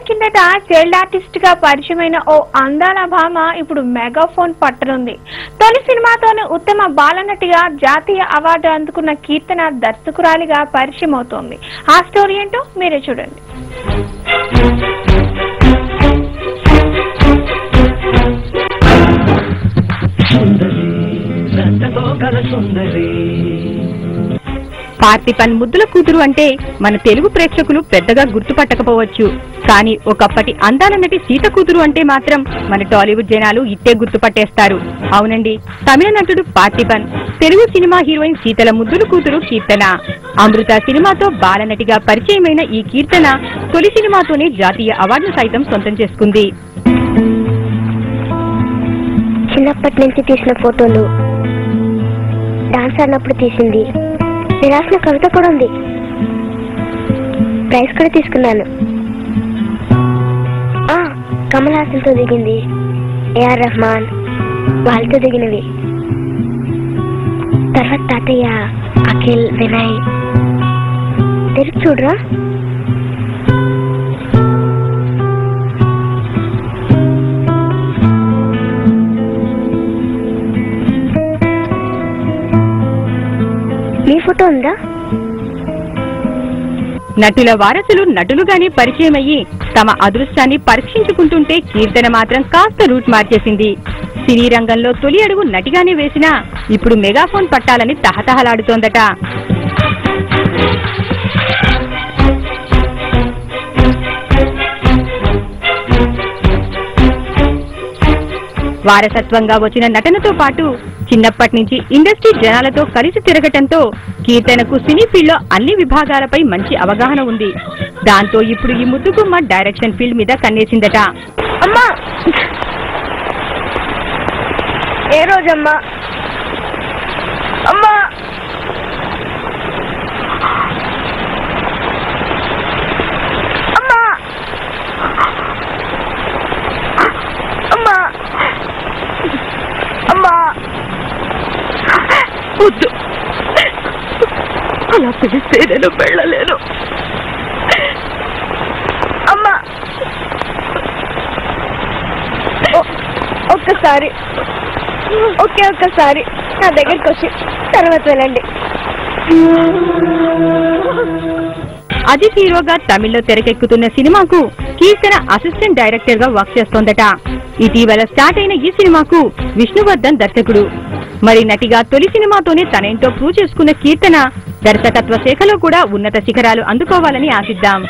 కిందట child artist గా పరిచయమైన ఓ అందాల భామ ఇప్పుడు మెగాఫోన్ పట్టనుంది. తొలి సినిమాతోనే ఉత్తమ బాలనటిగా జాతీయ అవార్డు అందుకున్న కీర్తన దర్శకురాలిగా పరిచయం అవుతోంది. ఆ స్టోరీ ఏంటో మీరే చూడండి. పార్థిపన్ ముద్దుల కూతురు అంటే మన తెలుగు ప్రేక్షకులు పెద్దగా గుర్తుపట్టకపోవచ్చు. కానీ ఒకప్పటి అందాల నటి సీత కూతురు అంటే మాత్రం మన టాలీవుడ్ జనాలు ఇట్టే గుర్తుపట్టేస్తారు. అవునండి, తమిళ నటుడు పార్థిపన్, తెలుగు సినిమా హీరోయిన్ సీతల ముద్దుల కూతురు కీర్తన. అమృత సినిమాతో బాలనటిగా పరిచయమైన ఈ కీర్తన తొలి సినిమాతోనే జాతీయ అవార్డును సైతం సొంతం చేసుకుంది. చిన్నప్పటి నుంచి తీసిన ఫోటోలు, డాన్స్ ఆడినప్పుడు తీసింది, నేను రాసిన కవిత కూడా ఉంది. ప్రైజ్ కూడా తీసుకున్నాను. కమల్ హాసన్తో దిగింది, ఏఆర్ రెహమాన్ వాళ్ళతో దిగినవి. తర్వాత తాతయ్య, అఖిల్, వినయ్. తిరిగి చూడరా. మీ ఫోటో ఉందా? నటుల వారసులు నటులుగానే పరిచయమయ్యి తమ అదృష్టాన్ని పరీక్షించుకుంటుంటే కీర్తన మాత్రం కాస్త రూట్ మార్చేసింది. సినీ రంగంలో తొలి అడుగు నటిగానే వేసినా ఇప్పుడు మెగాఫోన్ పట్టాలని తహతహలాడుతోందట. వారసత్వంగా వచ్చిన నటనతో పాటు చిన్నప్పటి నుంచి ఇండస్ట్రీ జనాలతో కలిసి తిరగటంతో కీర్తనకు సినీ ఫీల్డ్ లో అన్ని విభాగాలపై మంచి అవగాహన ఉంది. దాంతో ఇప్పుడు ఈ ముద్దుగుమ్మ డైరెక్షన్ ఫీల్డ్ మీద కన్నేసిందట. అమ్మా, ఏ రోజమ్మా? అమ్మా, అమ్మా, అమ్మా, అమ్మా. వద్దు, అలా పిలిస్తే నేను వెళ్ళలేను. అమ్మా, ఒక్కసారి ఒక్కసారి నా దగ్గరికి వచ్చి తర్వాత వెళ్ళండి. అది హీరోగా తమిళ్లో తెరకెక్కుతున్న సినిమాకు కీర్తన అసిస్టెంట్ డైరెక్టర్ గా వర్క్ చేస్తోందట. ఇటీవల స్టార్ట్ అయిన ఈ సినిమాకు విష్ణువర్ధన్ దర్శకుడు. మరి నటిగా తొలి సినిమాతోనే తనేంటో ప్రూవ్ చేసుకున్న కీర్తన దర్శకత్వ శాఖలో కూడా ఉన్నత శిఖరాలు అందుకోవాలని ఆశిద్దాం.